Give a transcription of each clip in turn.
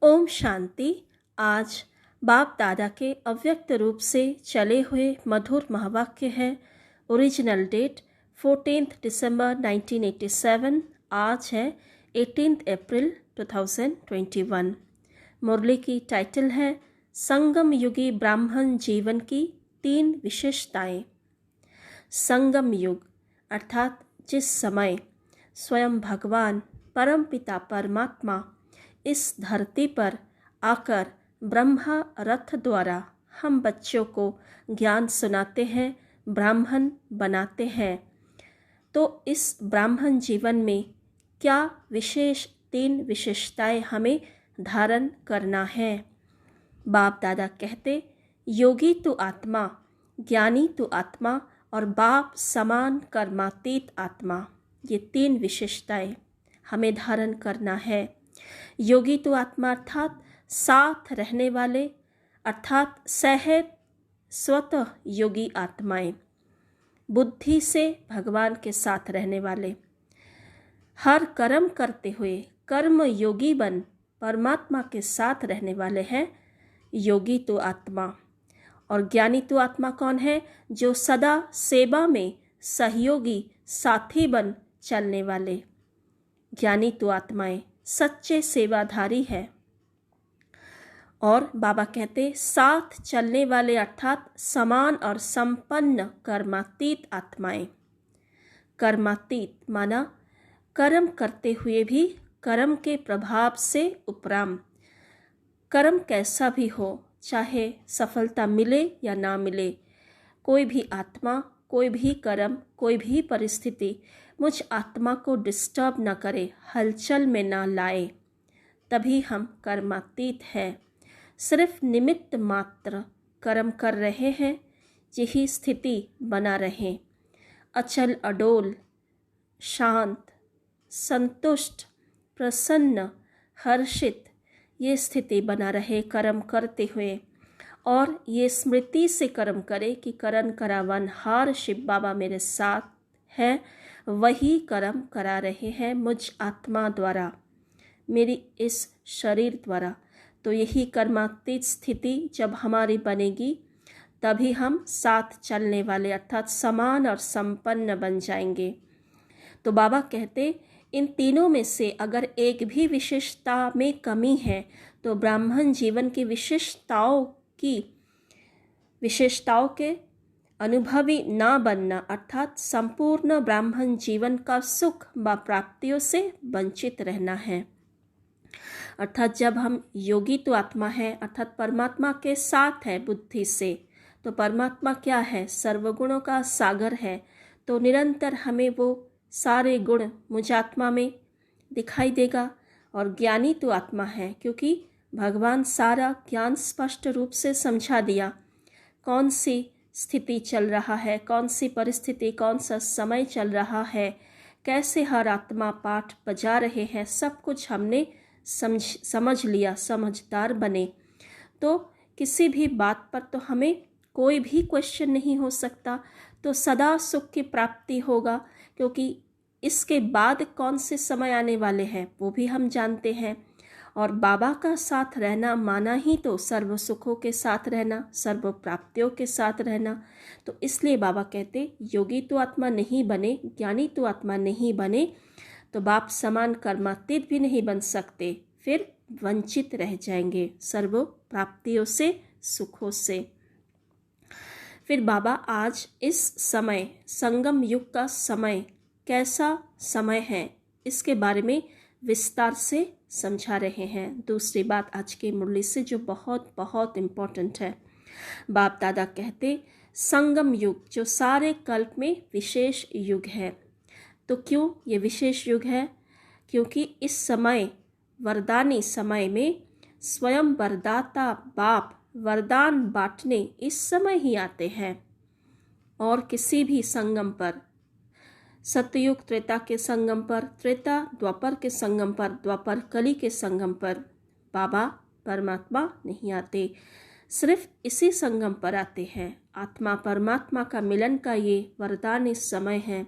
ओम शांति। आज बाप दादा के अव्यक्त रूप से चले हुए मधुर महावाक्य है। ओरिजिनल डेट 14 दिसंबर 1987। आज है 18 अप्रैल 2021। मुरली की टाइटल है संगम युगी ब्राह्मण जीवन की 3 विशेषताएं। संगम युग अर्थात जिस समय स्वयं भगवान परमपिता परमात्मा इस धरती पर आकर ब्रह्मा रथ द्वारा हम बच्चों को ज्ञान सुनाते हैं, ब्राह्मण बनाते हैं। तो इस ब्राह्मण जीवन में क्या विशेष 3 विशेषताएं हमें धारण करना है। बाप दादा कहते, योगी तो आत्मा, ज्ञानी तो आत्मा और बाप समान कर्मातीत आत्मा, ये 3 विशेषताएं हमें धारण करना है। योगी तो आत्मा अर्थात साथ रहने वाले, अर्थात सहज स्वतः योगी आत्माएं, बुद्धि से भगवान के साथ रहने वाले, हर कर्म करते हुए कर्म योगी बन परमात्मा के साथ रहने वाले हैं योगी तो आत्मा। और ज्ञानी तो आत्मा कौन है? जो सदा सेवा में सहयोगी साथी बन चलने वाले। ज्ञानी तो आत्माएं सच्चे सेवाधारी है। और बाबा कहते साथ चलने वाले अर्थात समान और संपन्न कर्मातीत आत्माएं। कर्मातीत माना कर्म करते हुए भी कर्म के प्रभाव से उपराम। कर्म कैसा भी हो, चाहे सफलता मिले या ना मिले, कोई भी आत्मा, कोई भी कर्म, कोई भी परिस्थिति मुझ आत्मा को डिस्टर्ब न करे, हलचल में ना लाए, तभी हम कर्मातीत हैं। सिर्फ निमित्त मात्र कर्म कर रहे हैं, यही स्थिति बना रहे। अचल अडोल, शांत, संतुष्ट, प्रसन्न, हर्षित, ये स्थिति बना रहे कर्म करते हुए। और ये स्मृति से कर्म करे कि करण करावन हार शिव बाबा मेरे साथ है, वही कर्म करा रहे हैं मुझ आत्मा द्वारा, मेरी इस शरीर द्वारा। तो यही कर्मातीत स्थिति जब हमारी बनेगी, तभी हम साथ चलने वाले अर्थात समान और संपन्न बन जाएंगे। तो बाबा कहते इन तीनों में से अगर एक भी विशेषता में कमी है तो ब्राह्मण जीवन की विशेषताओं के अनुभवी ना बनना अर्थात संपूर्ण ब्राह्मण जीवन का सुख व प्राप्तियों से वंचित रहना है। अर्थात जब हम योगी तो आत्मा है अर्थात परमात्मा के साथ है बुद्धि से, तो परमात्मा क्या है? सर्वगुणों का सागर है। तो निरंतर हमें वो सारे गुण मुझ आत्मा में दिखाई देगा। और ज्ञानी तो आत्मा है क्योंकि भगवान सारा ज्ञान स्पष्ट रूप से समझा दिया, कौन सी स्थिति चल रहा है, कौन सी परिस्थिति, कौन सा समय चल रहा है, कैसे हर आत्मा पाठ बजा रहे हैं, सब कुछ हमने समझ लिया, समझदार बने। तो किसी भी बात पर तो हमें कोई भी क्वेश्चन नहीं हो सकता, तो सदा सुख की प्राप्ति होगा। क्योंकि इसके बाद कौन से समय आने वाले हैं वो भी हम जानते हैं। और बाबा का साथ रहना माना ही तो सर्व सुखों के साथ रहना, सर्व प्राप्तियों के साथ रहना। तो इसलिए बाबा कहते योगी तो आत्मा नहीं बने, ज्ञानी तो आत्मा नहीं बने तो बाप समान कर्मातीत भी नहीं बन सकते, फिर वंचित रह जाएंगे सर्व प्राप्तियों से, सुखों से। फिर बाबा आज इस समय संगम युग का समय कैसा समय है, इसके बारे में विस्तार से समझा रहे हैं। दूसरी बात आज की मुरली से जो बहुत बहुत इम्पोर्टेंट है, बाप दादा कहते संगम युग जो सारे कल्प में विशेष युग है। तो क्यों ये विशेष युग है? क्योंकि इस समय वरदानी समय में स्वयं वरदाता बाप वरदान बांटने इस समय ही आते हैं। और किसी भी संगम पर, सतयुग त्रेता के संगम पर, त्रेता द्वापर के संगम पर, द्वापर कली के संगम पर बाबा परमात्मा नहीं आते, सिर्फ इसी संगम पर आते हैं। आत्मा परमात्मा का मिलन का ये वरदान इस समय है।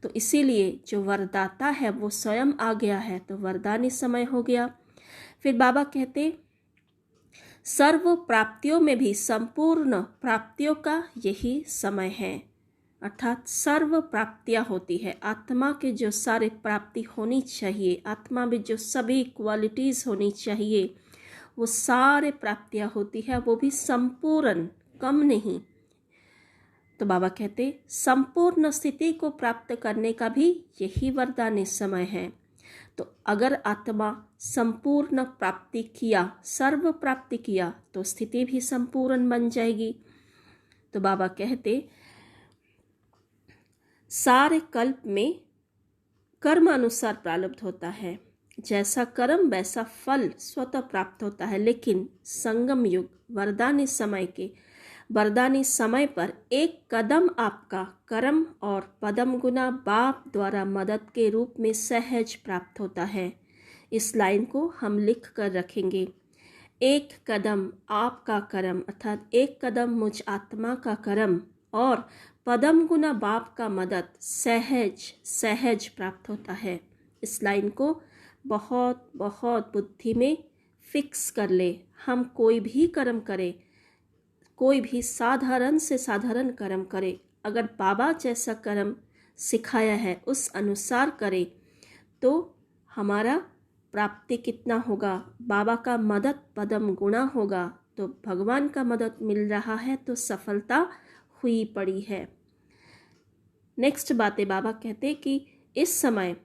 तो इसीलिए जो वरदाता है वो स्वयं आ गया है, तो वरदानी समय हो गया। फिर बाबा कहते सर्व प्राप्तियों में भी संपूर्ण प्राप्तियों का यही समय है, अर्थात सर्व प्राप्तियाँ होती है। आत्मा के जो सारे प्राप्ति होनी चाहिए, आत्मा में जो सभी क्वालिटीज़ होनी चाहिए, वो सारे प्राप्तियाँ होती है, वो भी संपूर्ण, कम नहीं। तो बाबा कहते संपूर्ण स्थिति को प्राप्त करने का भी यही वरदानी समय है। तो अगर आत्मा संपूर्ण प्राप्ति किया, सर्व प्राप्ति किया, तो स्थिति भी संपूर्ण बन जाएगी। तो बाबा कहते सारे कल्प में कर्म अनुसार प्रारब्ध होता है, जैसा कर्म वैसा फल स्वतः प्राप्त होता है। लेकिन संगम युग वरदानी समय पर एक कदम आपका कर्म और पदम गुना बाप द्वारा मदद के रूप में सहज प्राप्त होता है। इस लाइन को हम लिख कर रखेंगे। एक कदम आपका कर्म, अर्थात एक कदम मुझ आत्मा का कर्म और पदम गुना बाप का मदद सहज प्राप्त होता है। इस लाइन को बहुत बहुत बुद्धि में फिक्स कर ले। हम कोई भी कर्म करें, कोई भी साधारण से साधारण कर्म करे, अगर बाबा जैसा कर्म सिखाया है उस अनुसार करे, तो हमारा प्राप्ति कितना होगा, बाबा का मदद पदम गुणा होगा। तो भगवान का मदद मिल रहा है तो सफलता हुई पड़ी है। नेक्स्ट बातें बाबा कहते कि इस समय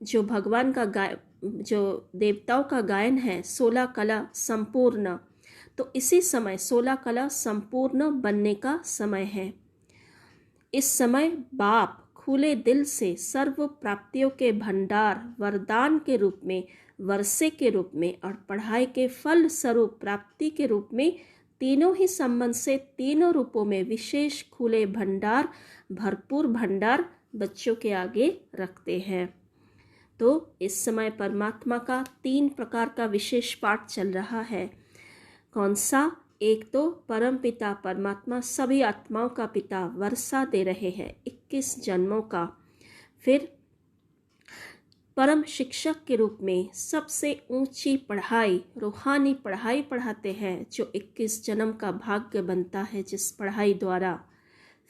जो भगवान का जो देवताओं का गायन है 16 कला संपूर्ण, तो इसी समय 16 कला संपूर्ण बनने का समय है। इस समय बाप खुले दिल से सर्व प्राप्तियों के भंडार वरदान के रूप में, वर्षे के रूप में और पढ़ाई के फल स्वरूप प्राप्ति के रूप में, तीनों ही संबंध से तीनों रूपों में विशेष खुले भंडार, भरपूर भंडार बच्चों के आगे रखते हैं। तो इस समय परमात्मा का 3 प्रकार का विशेष पाठ चल रहा है। कौन सा? एक तो परम पिता परमात्मा सभी आत्माओं का पिता वर्षा दे रहे हैं 21 जन्मों का। फिर परम शिक्षक के रूप में सबसे ऊंची पढ़ाई, रूहानी पढ़ाई पढ़ाते हैं, जो 21 जन्म का भाग्य बनता है जिस पढ़ाई द्वारा।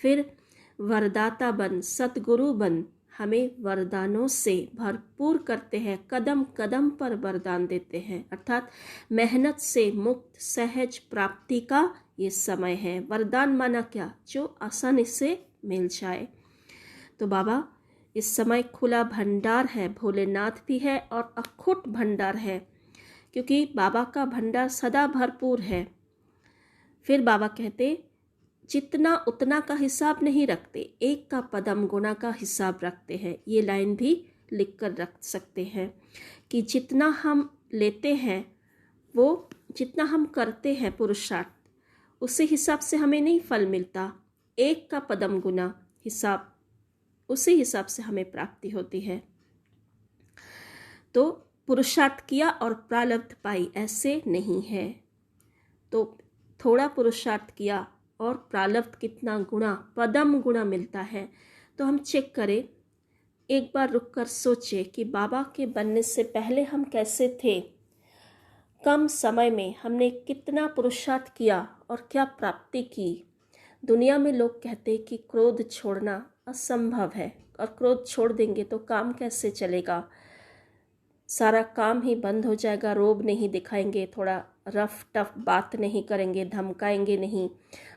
फिर वरदाता बन, सतगुरु बन, हमें वरदानों से भरपूर करते हैं, कदम कदम पर वरदान देते हैं, अर्थात मेहनत से मुक्त सहज प्राप्ति का ये समय है। वरदान माना क्या? जो आसानी से मिल जाए। तो बाबा इस समय खुला भंडार है, भोलेनाथ भी है और अखुट भंडार है, क्योंकि बाबा का भंडार सदा भरपूर है। फिर बाबा कहते जितना उतना का हिसाब नहीं रखते, एक का पदम गुना का हिसाब रखते हैं। ये लाइन भी लिख कर रख सकते हैं कि जितना हम लेते हैं, वो जितना हम करते हैं पुरुषार्थ, उसी हिसाब से हमें नहीं फल मिलता। एक का पदम गुना हिसाब, उसी हिसाब से हमें प्राप्ति होती है। तो पुरुषार्थ किया और प्रारब्ध पाई, ऐसे नहीं है। तो थोड़ा पुरुषार्थ किया और प्रारब्ध कितना गुना, पदम गुना मिलता है। तो हम चेक करें, एक बार रुक कर सोचें कि बाबा के बनने से पहले हम कैसे थे। कम समय में हमने कितना पुरुषार्थ किया और क्या प्राप्ति की। दुनिया में लोग कहते हैं कि क्रोध छोड़ना असंभव है, और क्रोध छोड़ देंगे तो काम कैसे चलेगा, सारा काम ही बंद हो जाएगा, रोब नहीं दिखाएंगे, थोड़ा रफ टफ बात नहीं करेंगे, धमकाएंगे नहीं,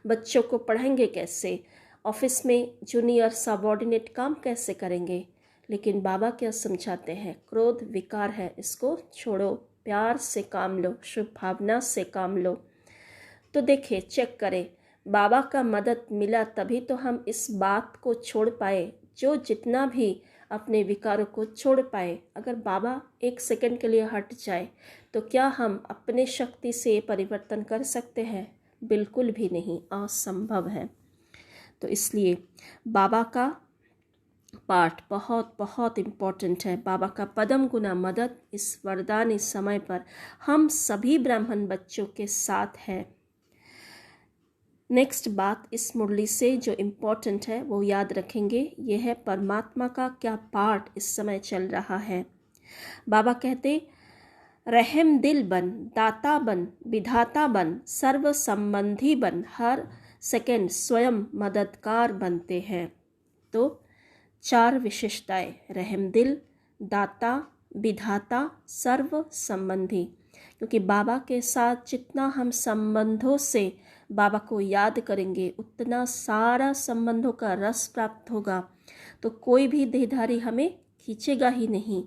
बच्चों को पढ़ाएंगे कैसे, ऑफिस में जूनियर सबॉर्डिनेट काम कैसे करेंगे। लेकिन बाबा क्या समझाते हैं? क्रोध विकार है, इसको छोड़ो, प्यार से काम लो, शुभ भावना से काम लो। तो देखिए, चेक करें, बाबा का मदद मिला तभी तो हम इस बात को छोड़ पाए, जो जितना भी अपने विकारों को छोड़ पाए। अगर बाबा 1 सेकंड के लिए हट जाए तो क्या हम अपने शक्ति से परिवर्तन कर सकते हैं? बिल्कुल भी नहीं, असंभव है। तो इसलिए बाबा का पाठ बहुत बहुत इम्पोर्टेंट है। बाबा का पदम गुना मदद इस वरदान इस समय पर हम सभी ब्राह्मण बच्चों के साथ है। नेक्स्ट बात इस मुरली से जो इम्पोर्टेंट है वो याद रखेंगे, ये है परमात्मा का क्या पाठ इस समय चल रहा है। बाबा कहते रहम दिल बन, दाता बन, विधाता बन, सर्व संबंधी बन, हर सेकंड स्वयं मददगार बनते हैं। तो 4 विशेषताएं, रहम दिल, दाता, विधाता, सर्व संबंधी। क्योंकि बाबा के साथ जितना हम संबंधों से बाबा को याद करेंगे उतना सारा संबंधों का रस प्राप्त होगा। तो कोई भी देहधारी हमें खींचेगा ही नहीं।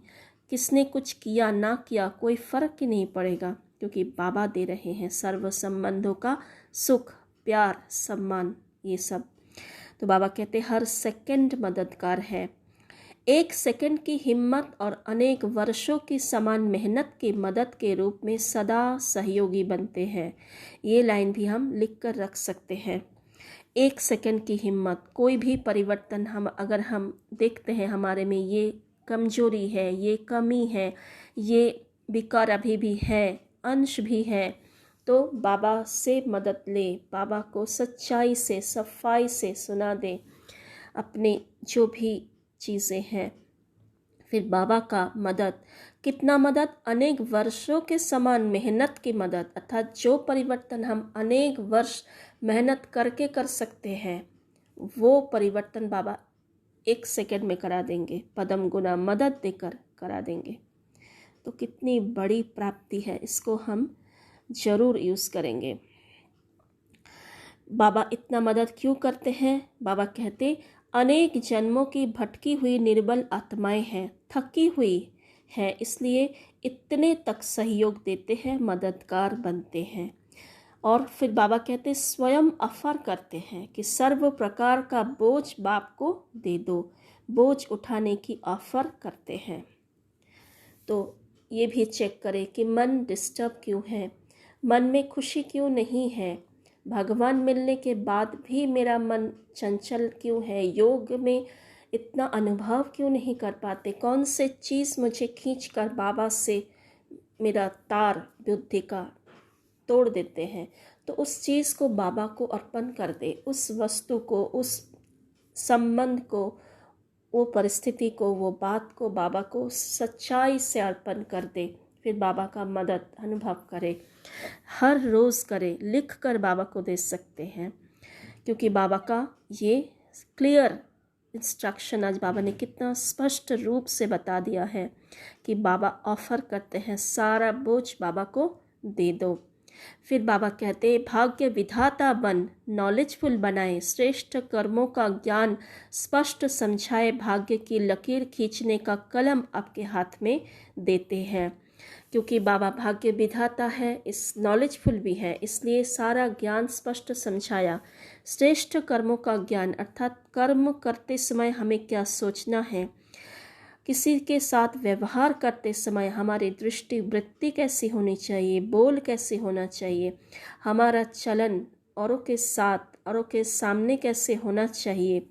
किसने कुछ किया ना किया कोई फर्क ही नहीं पड़ेगा, क्योंकि बाबा दे रहे हैं सर्व संबंधों का सुख, प्यार, सम्मान, ये सब। तो बाबा कहते हर सेकंड मददगार है। 1 सेकंड की हिम्मत और अनेक वर्षों की समान मेहनत की मदद के रूप में सदा सहयोगी बनते हैं। ये लाइन भी हम लिख कर रख सकते हैं। 1 सेकंड की हिम्मत, कोई भी परिवर्तन अगर हम देखते हैं हमारे में ये कमजोरी है, ये कमी है, ये विकार अभी भी है, अंश भी है, तो बाबा से मदद ले, बाबा को सच्चाई से, सफाई से सुना दे अपने जो भी चीज़ें हैं। फिर बाबा का मदद, कितना मदद, अनेक वर्षों के समान मेहनत की मदद, अर्थात जो परिवर्तन हम अनेक वर्ष मेहनत करके कर सकते हैं वो परिवर्तन बाबा 1 सेकंड में करा देंगे, पदम गुना मदद देकर करा देंगे। तो कितनी बड़ी प्राप्ति है, इसको हम ज़रूर यूज़ करेंगे। बाबा इतना मदद क्यों करते हैं? बाबा कहते अनेक जन्मों की भटकी हुई निर्बल आत्माएं हैं, थकी हुई है, इसलिए इतने तक सहयोग देते हैं, मददगार बनते हैं। और फिर बाबा कहते स्वयं ऑफर करते हैं कि सर्व प्रकार का बोझ बाप को दे दो, बोझ उठाने की ऑफर करते हैं। तो ये भी चेक करें कि मन डिस्टर्ब क्यों है, मन में खुशी क्यों नहीं है, भगवान मिलने के बाद भी मेरा मन चंचल क्यों है, योग में इतना अनुभव क्यों नहीं कर पाते, कौन से चीज़ मुझे खींच कर बाबा से मेरा तार बुद्धि का तोड़ देते हैं। तो उस चीज़ को बाबा को अर्पण कर दे, उस वस्तु को, उस संबंध को, वो परिस्थिति को, वो बात को बाबा को सच्चाई से अर्पण कर दे। फिर बाबा का मदद अनुभव करे, हर रोज़ करे, लिख कर बाबा को दे सकते हैं। क्योंकि बाबा का ये क्लियर इंस्ट्रक्शन आज बाबा ने कितना स्पष्ट रूप से बता दिया है कि बाबा ऑफर करते हैं सारा बोझ बाबा को दे दो। फिर बाबा कहते भाग्य विधाता बन, नॉलेजफुल बनाए, श्रेष्ठ कर्मों का ज्ञान स्पष्ट समझाए, भाग्य की लकीर खींचने का कलम आपके हाथ में देते हैं। क्योंकि बाबा भाग्य विधाता है, इस नॉलेजफुल भी है, इसलिए सारा ज्ञान स्पष्ट समझाया। श्रेष्ठ कर्मों का ज्ञान अर्थात कर्म करते समय हमें क्या सोचना है, किसी के साथ व्यवहार करते समय हमारी दृष्टि वृत्ति कैसी होनी चाहिए, बोल कैसे होना चाहिए, हमारा चलन औरों के साथ, औरों के सामने कैसे होना चाहिए,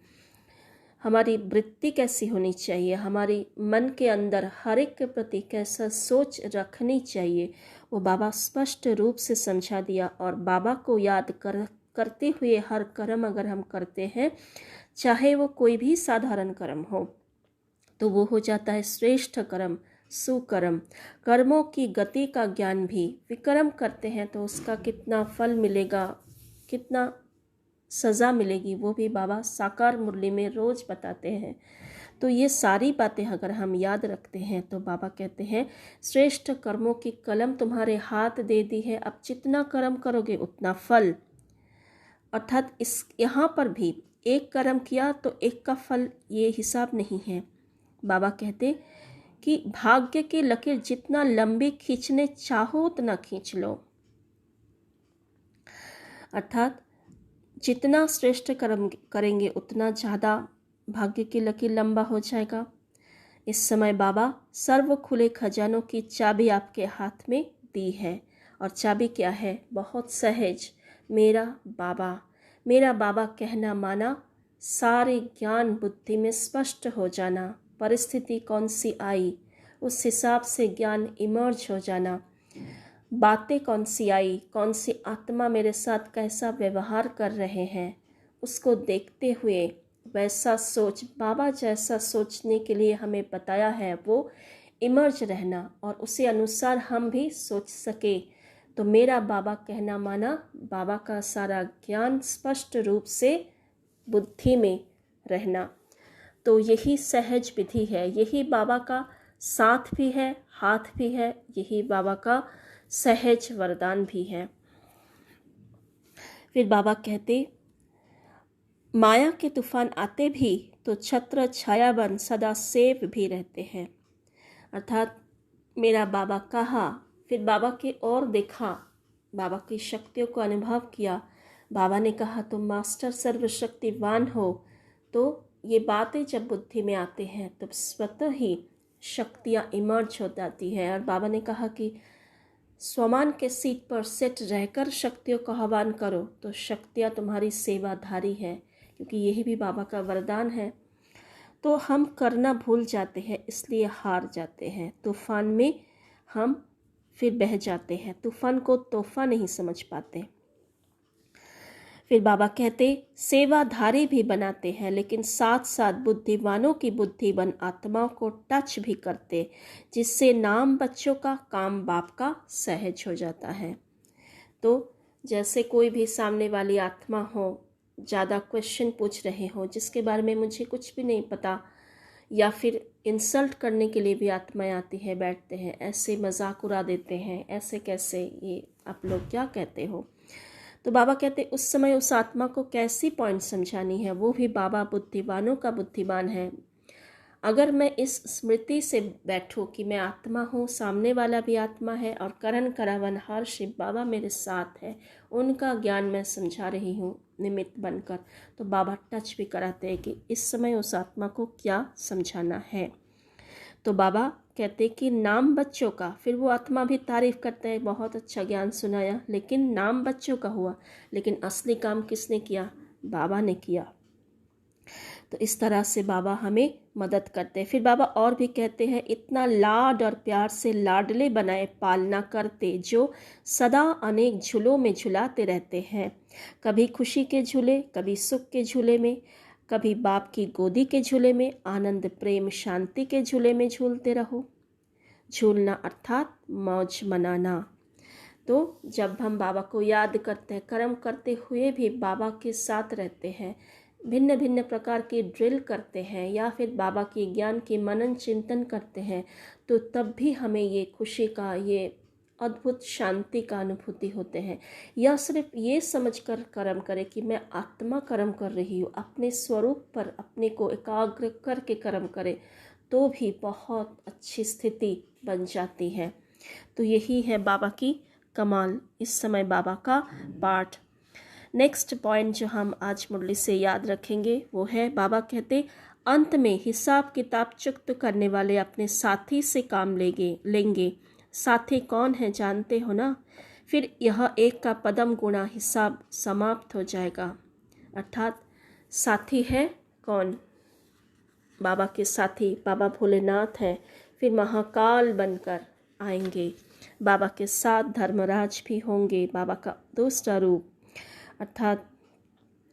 हमारी वृत्ति कैसी होनी चाहिए, हमारी मन के अंदर हर एक के प्रति कैसा सोच रखनी चाहिए, वो बाबा स्पष्ट रूप से समझा दिया। और बाबा को याद करते हुए हर कर्म अगर हम करते हैं, चाहे वो कोई भी साधारण कर्म हो, तो वो हो जाता है श्रेष्ठ कर्म, सुकर्म। कर्मों की गति का ज्ञान भी, विक्रम करते हैं तो उसका कितना फल मिलेगा, कितना सज़ा मिलेगी, वो भी बाबा साकार मुरली में रोज़ बताते हैं। तो ये सारी बातें अगर हम याद रखते हैं तो बाबा कहते हैं श्रेष्ठ कर्मों की कलम तुम्हारे हाथ दे दी है, अब जितना कर्म करोगे उतना फल। अर्थात इस यहाँ पर भी एक कर्म किया तो एक का फल, ये हिसाब नहीं है। बाबा कहते कि भाग्य की लकीर जितना लंबी खींचने चाहो उतना खींच लो, अर्थात जितना श्रेष्ठ कर्म करेंगे उतना ज़्यादा भाग्य की लकीर लंबा हो जाएगा। इस समय बाबा सर्व खुले खजानों की चाबी आपके हाथ में दी है। और चाबी क्या है? बहुत सहज, मेरा बाबा। मेरा बाबा कहना माना, सारे ज्ञान बुद्धि में स्पष्ट हो जाना, परिस्थिति कौन सी आई उस हिसाब से ज्ञान इमर्ज हो जाना, बातें कौन सी आई, कौन सी आत्मा मेरे साथ कैसा व्यवहार कर रहे हैं, उसको देखते हुए वैसा सोच, बाबा जैसा सोचने के लिए हमें बताया है, वो इमर्ज रहना और उसी अनुसार हम भी सोच सके। तो मेरा बाबा कहना माना, बाबा का सारा ज्ञान स्पष्ट रूप से बुद्धि में रहना। तो यही सहज विधि है, यही बाबा का साथ भी है, हाथ भी है, यही बाबा का सहज वरदान भी है। फिर बाबा कहते, माया के तूफान आते भी तो छत्र छाया बन सदा सेफ भी रहते हैं। अर्थात मेरा बाबा कहा, फिर बाबा की ओर देखा, बाबा की शक्तियों को अनुभव किया। बाबा ने कहा तुम मास्टर सर्वशक्तिवान हो। तो ये बातें जब बुद्धि में आते हैं तो स्वतः ही शक्तियाँ इमर्ज हो जाती है। और बाबा ने कहा कि स्वमान के सीट पर सेट रहकर शक्तियों का आह्वान करो, तो शक्तियाँ तुम्हारी सेवाधारी है, क्योंकि यही भी बाबा का वरदान है। तो हम करना भूल जाते हैं, इसलिए हार जाते हैं। तूफान में हम फिर बह जाते हैं, तूफान को तोहफा नहीं समझ पाते। फिर बाबा कहते, सेवाधारी भी बनाते हैं, लेकिन साथ साथ बुद्धिमानों की बुद्धि बन आत्माओं को टच भी करते, जिससे नाम बच्चों का, काम बाप का सहज हो जाता है। तो जैसे कोई भी सामने वाली आत्मा हो, ज़्यादा क्वेश्चन पूछ रहे हो जिसके बारे में मुझे कुछ भी नहीं पता, या फिर इंसल्ट करने के लिए भी आत्माएं आती है, बैठते हैं, ऐसे मजाक उड़ा देते हैं, ऐसे कैसे, ये आप लोग क्या कहते हो। तो बाबा कहते उस समय उस आत्मा को कैसी पॉइंट समझानी है, वो भी बाबा बुद्धिमानों का बुद्धिमान है। अगर मैं इस स्मृति से बैठूं कि मैं आत्मा हूँ, सामने वाला भी आत्मा है और करण करावन हर शिव बाबा मेरे साथ है, उनका ज्ञान मैं समझा रही हूँ निमित्त बनकर, तो बाबा टच भी कराते हैं कि इस समय उस आत्मा को क्या समझाना है। तो बाबा कहते कि नाम बच्चों का, फिर वो आत्मा भी तारीफ करते हैं, बहुत अच्छा ज्ञान सुनाया, लेकिन नाम बच्चों का हुआ, लेकिन असली काम किसने किया, बाबा ने किया। तो इस तरह से बाबा हमें मदद करते हैं। फिर बाबा और भी कहते हैं, इतना लाड और प्यार से लाडले बनाए पालना करते, जो सदा अनेक झूलों में झुलाते रहते हैं, कभी खुशी के झूले, कभी सुख के झूले में, कभी बाप की गोदी के झूले में, आनंद प्रेम शांति के झूले में झूलते रहो। झूलना अर्थात मौज मनाना। तो जब हम बाबा को याद करते हैं, कर्म करते हुए भी बाबा के साथ रहते हैं, भिन्न भिन्न प्रकार की ड्रिल करते हैं, या फिर बाबा की ज्ञान की मनन चिंतन करते हैं, तो तब भी हमें ये खुशी का, ये अद्भुत शांति का अनुभूति होते हैं। या सिर्फ ये समझकर कर्म करें कि मैं आत्मा कर्म कर रही हूँ, अपने स्वरूप पर अपने को एकाग्र करके कर्म करें, तो भी बहुत अच्छी स्थिति बन जाती है। तो यही है बाबा की कमाल, इस समय बाबा का पाठ। नेक्स्ट पॉइंट जो हम आज मुरली से याद रखेंगे वो है, बाबा कहते अंत में हिसाब किताब चुक्त करने वाले अपने साथी से काम लेंगे। साथी कौन है जानते हो ना? फिर यह एक का पदम गुणा हिसाब समाप्त हो जाएगा। अर्थात साथी है कौन? बाबा के साथी बाबा भोलेनाथ हैं, फिर महाकाल बनकर आएंगे, बाबा के साथ धर्मराज भी होंगे, बाबा का दूसरा रूप, अर्थात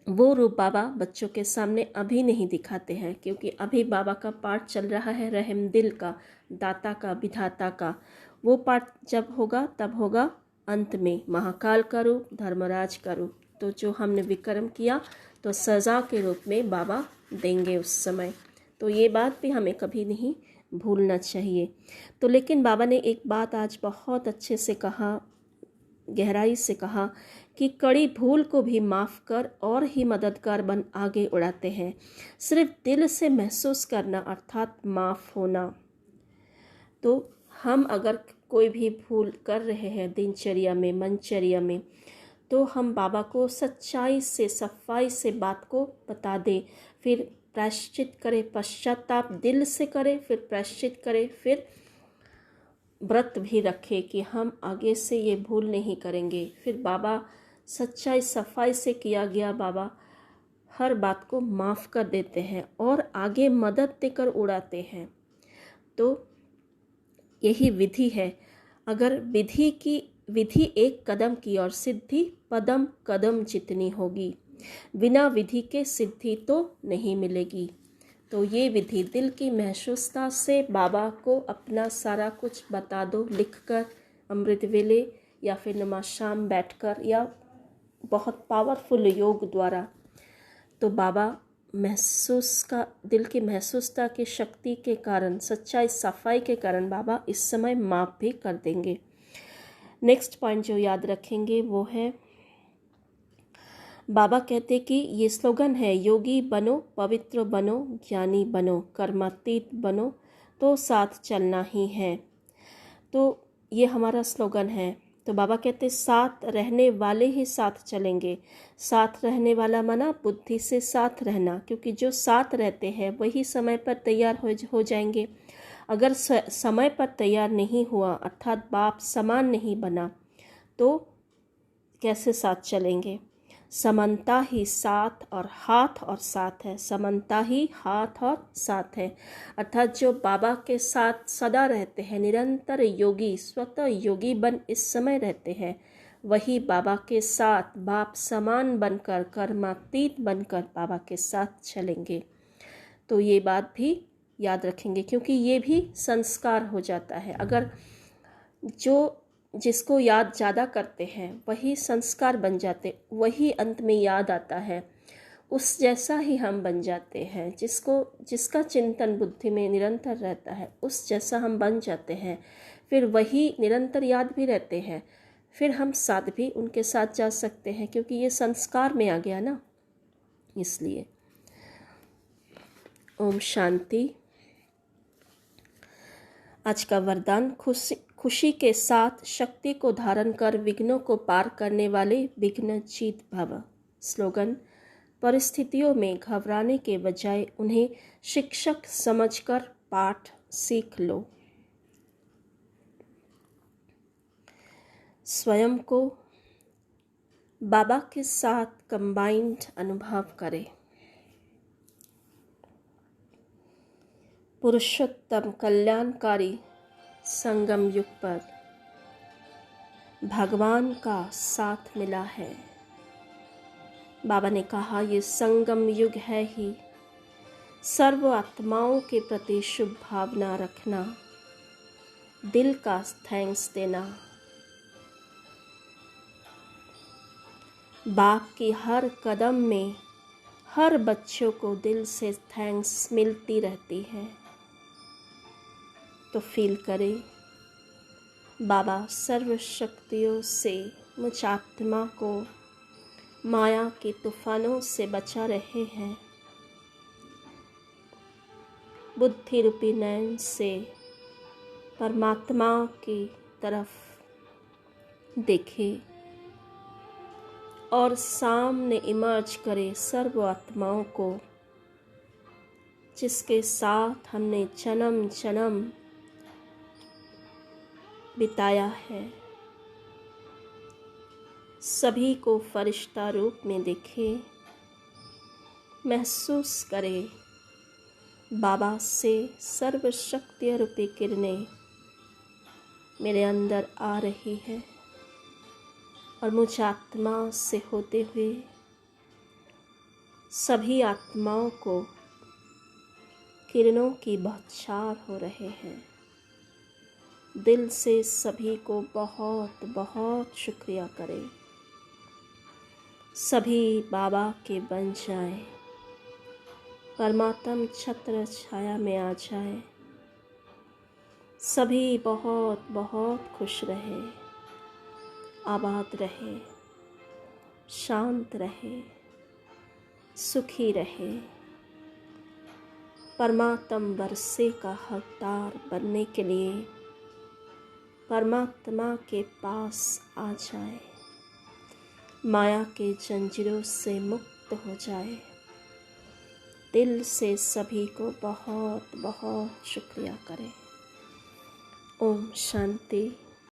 वो रूप बाबा बच्चों के सामने अभी नहीं दिखाते हैं, क्योंकि अभी बाबा का पाठ चल रहा है रहम दिल का, दाता का, विधाता का। वो पाठ जब होगा तब होगा अंत में महाकाल का रूप, धर्मराज का रूप। तो जो हमने विक्रम किया तो सज़ा के रूप में बाबा देंगे उस समय। तो ये बात भी हमें कभी नहीं भूलना चाहिए। तो लेकिन बाबा ने एक बात आज बहुत अच्छे से कहा, गहराई से कहा कि कड़ी भूल को भी माफ़ कर और ही मददगार बन आगे उड़ाते हैं। सिर्फ दिल से महसूस करना अर्थात माफ़ होना। तो हम अगर कोई भी भूल कर रहे हैं दिनचर्या में, मनचर्या में, तो हम बाबा को सच्चाई से, सफाई से बात को बता दें, फिर प्रायश्चित करें, पश्चाताप दिल से करें, फिर प्रायश्चित करें, फिर व्रत भी रखें कि हम आगे से ये भूल नहीं करेंगे। फिर बाबा सच्चाई सफाई से किया गया, बाबा हर बात को माफ़ कर देते हैं और आगे मदद देकर उड़ाते हैं। तो यही विधि है। अगर विधि एक कदम की और सिद्धि पदम कदम जितनी होगी, बिना विधि के सिद्धि तो नहीं मिलेगी। तो ये विधि दिल की महसूसता से बाबा को अपना सारा कुछ बता दो, लिखकर अमृत वेले या फिर नमाज शाम बैठकर या बहुत पावरफुल योग द्वारा। तो बाबा महसूस का दिल की महसूसता की शक्ति के कारण, सच्चाई सफाई के कारण बाबा इस समय माफ़ भी कर देंगे। नेक्स्ट पॉइंट जो याद रखेंगे वो है, बाबा कहते कि ये स्लोगन है, योगी बनो, पवित्र बनो, ज्ञानी बनो, कर्मातीत बनो, तो साथ चलना ही है। तो ये हमारा स्लोगन है। तो बाबा कहते साथ रहने वाले ही साथ चलेंगे। साथ रहने वाला माना बुद्धि से साथ रहना, क्योंकि जो साथ रहते हैं वही समय पर तैयार हो जाएंगे। अगर समय पर तैयार नहीं हुआ अर्थात बाप समान नहीं बना तो कैसे साथ चलेंगे। समानता ही साथ और हाथ और साथ है, समानता ही हाथ और साथ है। अर्थात जो बाबा के साथ सदा रहते हैं, निरंतर योगी, स्वतः योगी बन इस समय रहते हैं, वही बाबा के साथ बाप समान बनकर, कर्मातीत बनकर बाबा के साथ चलेंगे। तो ये बात भी याद रखेंगे, क्योंकि ये भी संस्कार हो जाता है। अगर जो जिसको याद ज़्यादा करते हैं वही संस्कार बन जाते, वही अंत में याद आता है, उस जैसा ही हम बन जाते हैं। जिसका चिंतन बुद्धि में निरंतर रहता है उस जैसा हम बन जाते हैं। फिर वही निरंतर याद भी रहते हैं, फिर हम साथ भी उनके साथ जा सकते हैं, क्योंकि ये संस्कार में आ गया ना, इसलिए। ओम शांति। आज का वरदान, खुशी के साथ शक्ति को धारण कर विघ्नों को पार करने वाले विघ्नजीत भव। स्लोगन, परिस्थितियों में घबराने के बजाय उन्हें शिक्षक समझकर पाठ सीख लो। स्वयं को बाबा के साथ कंबाइंड अनुभव करें। पुरुषोत्तम कल्याणकारी संगम युग पर भगवान का साथ मिला है। बाबा ने कहा ये संगम युग है ही। सर्व आत्माओं के प्रति शुभ भावना रखना, दिल का थैंक्स देना, बाप की हर कदम में हर बच्चों को दिल से थैंक्स मिलती रहती है। तो फील करें बाबा सर्व शक्तियों से मुझ आत्मा को माया के तूफानों से बचा रहे हैं। बुद्धि रूपी नयन से परमात्मा की तरफ देखें और सामने इमर्ज करे सर्व आत्माओं को, जिसके साथ हमने जन्म जन्म बिताया है। सभी को फरिश्ता रूप में देखे, महसूस करे बाबा से सर्व शक्ति रूपी किरणें मेरे अंदर आ रही है और मुझ आत्मा से होते हुए सभी आत्माओं को किरणों की बौछार हो रहे हैं। दिल से सभी को बहुत बहुत शुक्रिया करें। सभी बाबा के बन जाएं, परमात्म छत्र छाया में आ जाए। सभी बहुत बहुत खुश रहे, आबाद रहे, शांत रहे, सुखी रहे। परमात्म वर्षे का हकदार बनने के लिए परमात्मा के पास आ जाए, माया के जंजीरों से मुक्त हो जाए। दिल से सभी को बहुत बहुत शुक्रिया करें। ओम शांति।